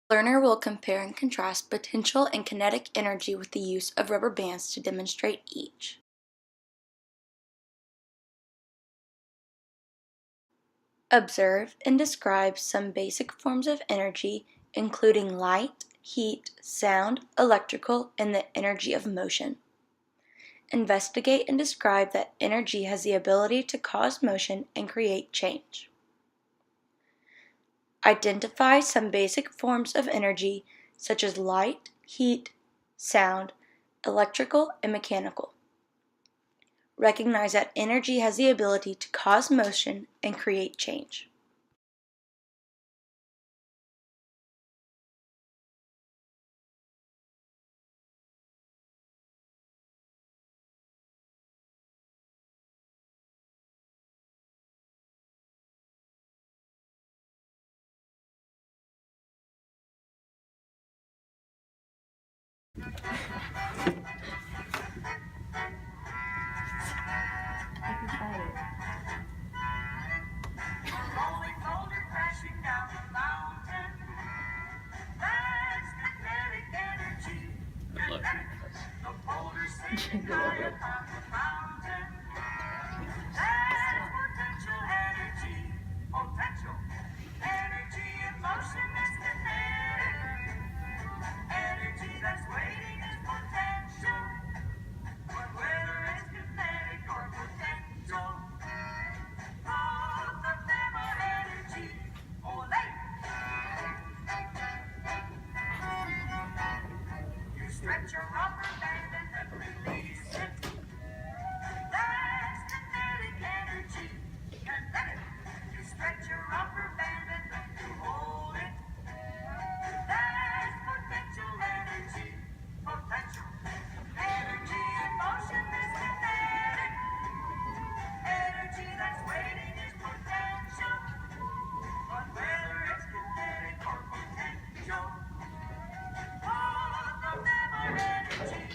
Learner will compare and contrast potential and kinetic energy with the use of rubber bands to demonstrate each. Observe and describe some basic forms of energy, including light, heat, sound, electrical, and the energy of motion. Investigate and describe that energy has the ability to cause motion and create change. Identify some basic forms of energy such as light, heat, sound, electrical, and mechanical. Recognize that energy has the ability to cause motion and create change. Stretch your rubber band and then release it. That's kinetic energy. Kinetic. You stretch your rubber band and then you hold it. That's potential energy. Potential. Energy in motion is kinetic. Energy that's waiting is potential. But whether it's kinetic or potential, all of them are energy.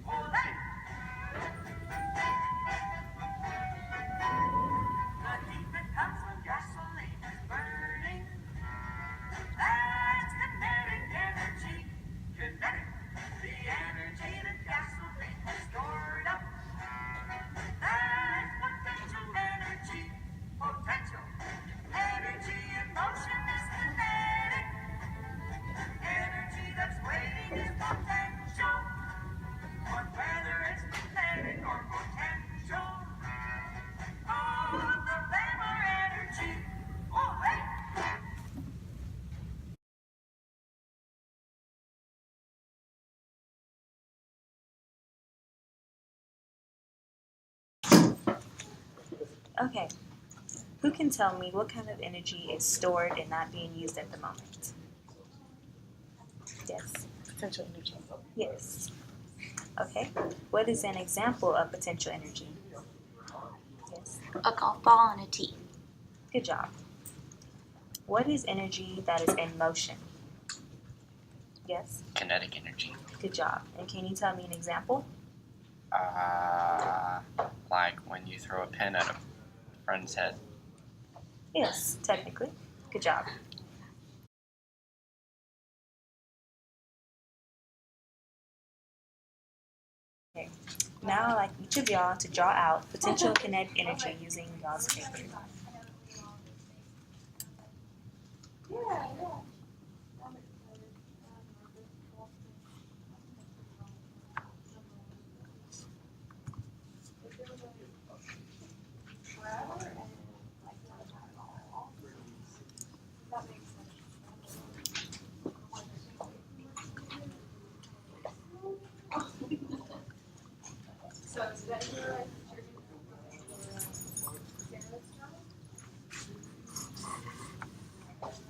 Olé! The heat that comes when gasoline is burning, that's kinetic energy. Kinetic. The energy that gasoline is stored up, that's potential energy. Potential. Energy in motion is kinetic. Energy that's waiting is potential. But whether it's kinetic or potential, all of them are energy. Olé! Okay, who can tell me what kind of energy is stored and not being used at the moment? Yes. Potential energy. Yes. Okay, what is an example of potential energy? Yes. A golf ball and a tee. Good job. What is energy that is in motion? Yes. Kinetic energy. Good job. And can you tell me an example? Like when you throw a pin at a friend's head. Yes, technically. Good job. Okay. Now I'd like each of y'all to draw out potential and kinetic energy using y'all's paper.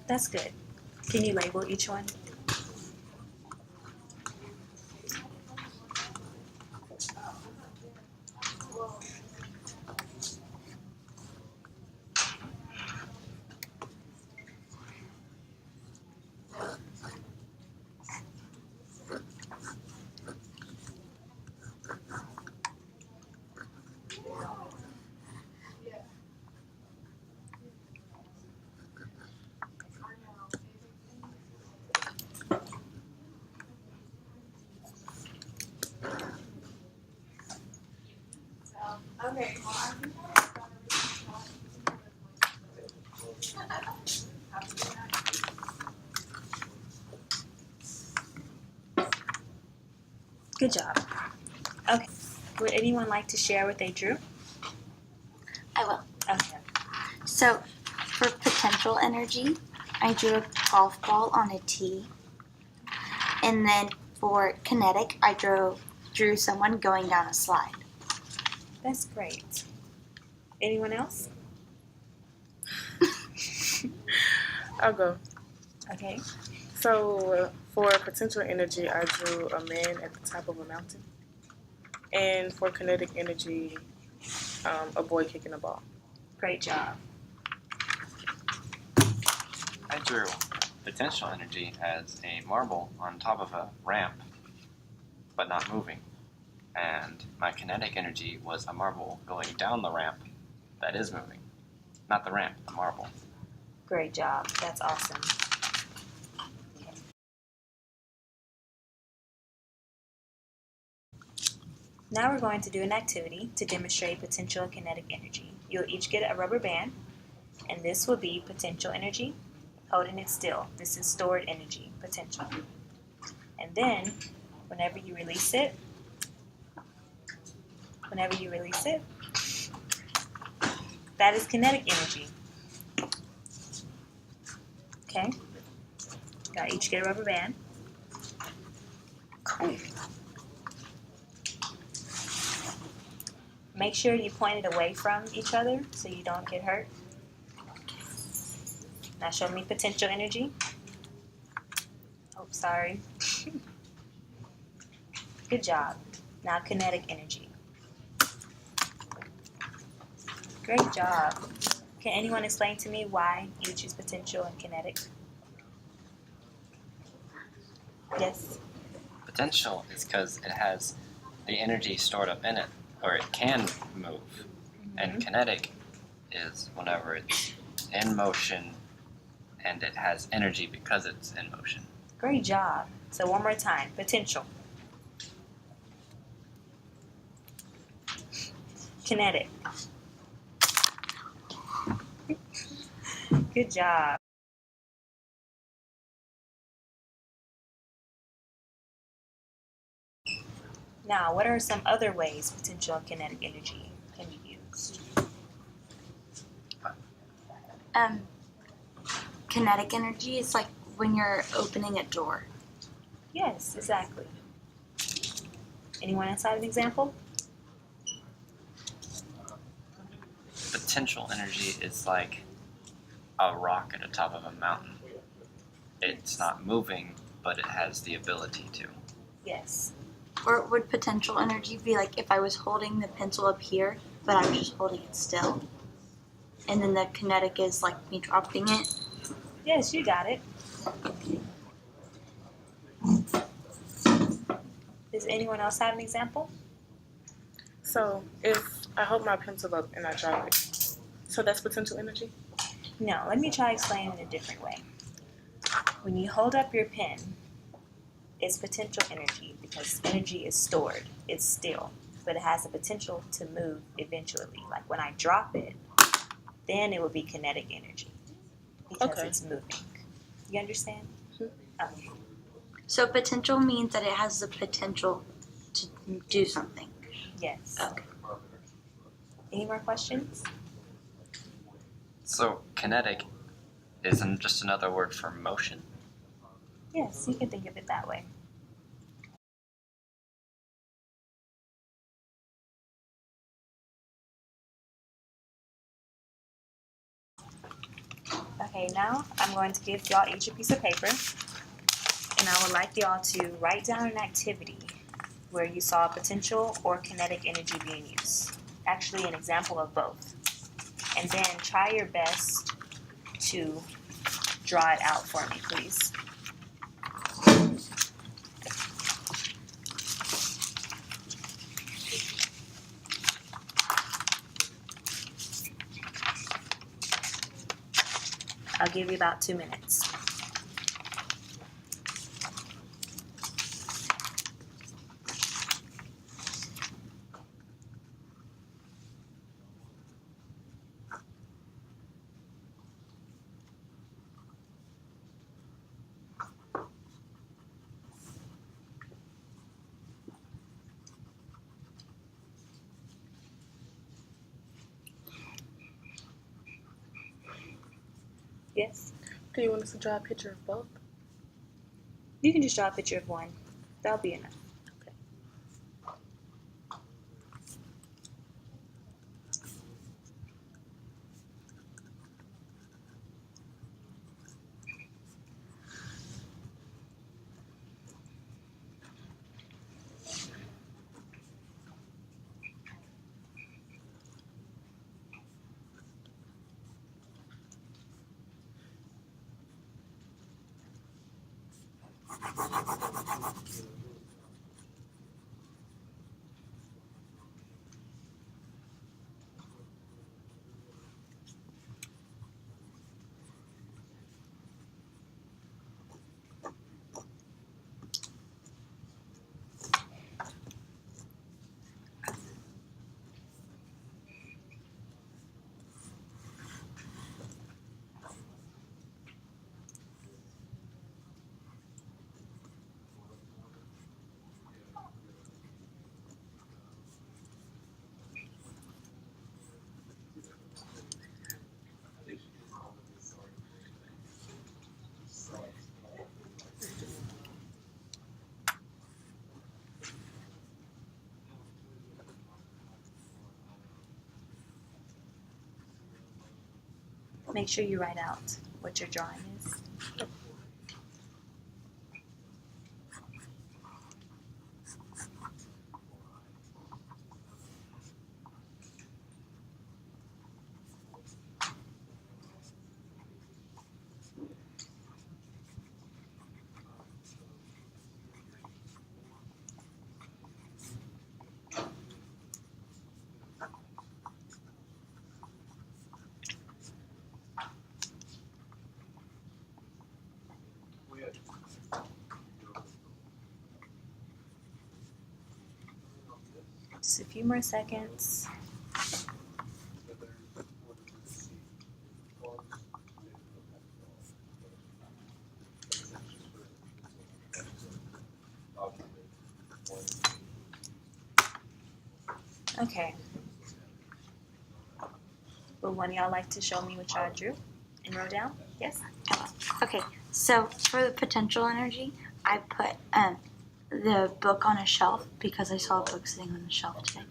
That's good. Can you label each one? Good job. Okay. Would anyone like to share what they drew? I will. Okay. So, for potential energy, I drew a golf ball on a tee. And then for kinetic, I drew someone going down a slide. That's great. Anyone else? I'll go. Okay. So for potential energy, I drew a man at the top of a mountain. And for kinetic energy, a boy kicking a ball. Great job. I drew potential energy as a marble on top of a ramp, but not moving. And my kinetic energy was a marble going down the ramp that is moving. Not the ramp, the marble. Great job. That's awesome. Now we're going to do an activity to demonstrate potential and kinetic energy. You'll each get a rubber band, and this will be potential energy, holding it still. This is stored energy, potential. And then, whenever you release it, that is kinetic energy. Okay? Y'all each get a rubber band. Cool. Make sure you point it away from each other so you don't get hurt. Now show me potential energy. Oh, sorry. Good job. Now kinetic energy. Great job. Can anyone explain to me why you choose potential and kinetic? Yes. Potential is because it has the energy stored up in it, or it can move. And kinetic is whenever it's in motion and it has energy because it's in motion. Great job. So one more time. Potential. Kinetic. Good job. Now, what are some other ways potential and kinetic energy can be used? Kinetic energy is like when you're opening a door. Yes, exactly. Anyone else have an example? Potential energy is like a rock at the top of a mountain. It's not moving, but it has the ability to. Yes. Or would potential energy be like if I was holding the pencil up here, but I was just holding it still? And then the kinetic is like me dropping it. Yes, you got it. Does anyone else have an example? So if I hold my pencil up and I drop it, so that's potential energy? No, let me try explaining it a different way. When you hold up your pen, it's potential energy because energy is stored. It's still, but it has the potential to move eventually. Like when I drop it, then it would be kinetic energy because Okay. it's moving. You understand? Okay. So potential means that it has the potential to do something. Yes. Okay. Any more questions? So kinetic isn't just another word for motion. Yes, you can think of it that way. Okay, now I'm going to give y'all each a piece of paper, and I would like y'all to write down an activity where you saw potential or kinetic energy being used. Actually, an example of both. And then try your best to draw it out for me, please. I'll give you about 2 minutes. Yes? Do you want us to draw a picture of both? You can just draw a picture of one. That'll be enough. Make sure you write out what your drawing is. Just a few more seconds. Okay. Would one of y'all like to show me what y'all drew and wrote down? Yes? Okay, so for the potential energy, I put the book on a shelf because I saw a book sitting on the shelf today.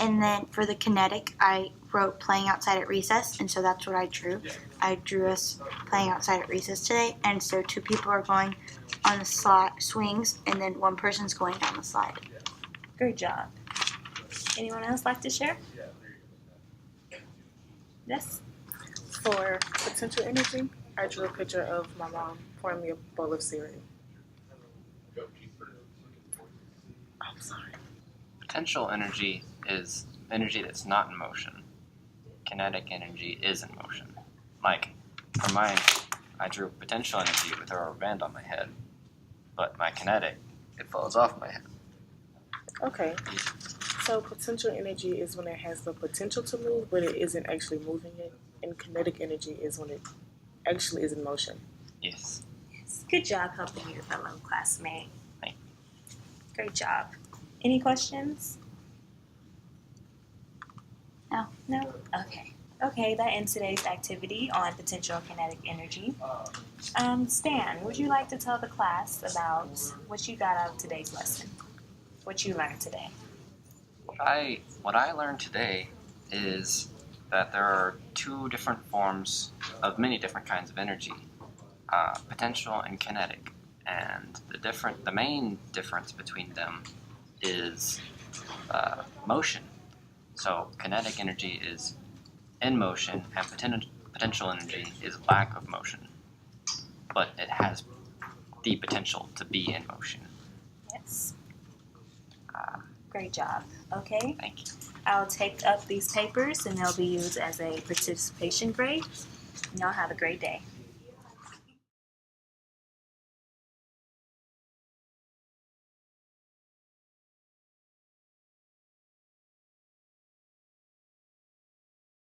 And then for the kinetic, I wrote playing outside at recess, and so that's what I drew. I drew us playing outside at recess today, and so 2 people are going on the swings, and then 1 person's going down the slide. Great job. Anyone else like to share? Yes? For potential energy, I drew a picture of my mom pouring me a bowl of cereal. I'm sorry. Potential energy is energy that's not in motion. Kinetic energy is in motion. Like, for mine, I drew potential energy with a rubber band on my head, but my kinetic, it falls off my head. Okay. So potential energy is when it has the potential to move, but it isn't actually moving it. And kinetic energy is when it actually is in motion. Yes. Yes. Good job helping your fellow classmate. Thank Great job. Any questions? No. No? Okay. Okay, that ends today's activity on potential and kinetic energy. Stan, would you like to tell the class about what you got out of today's lesson? What you learned today? What I learned today is that there are 2 different forms of many different kinds of energy, potential and kinetic, and the main difference between them is motion. So kinetic energy is in motion, and potential energy is lack of motion, but it has the potential to be in motion. Yes. Great job. Okay. Thank you. I'll take up these papers and they'll be used as a participation grade. Y'all have a great day.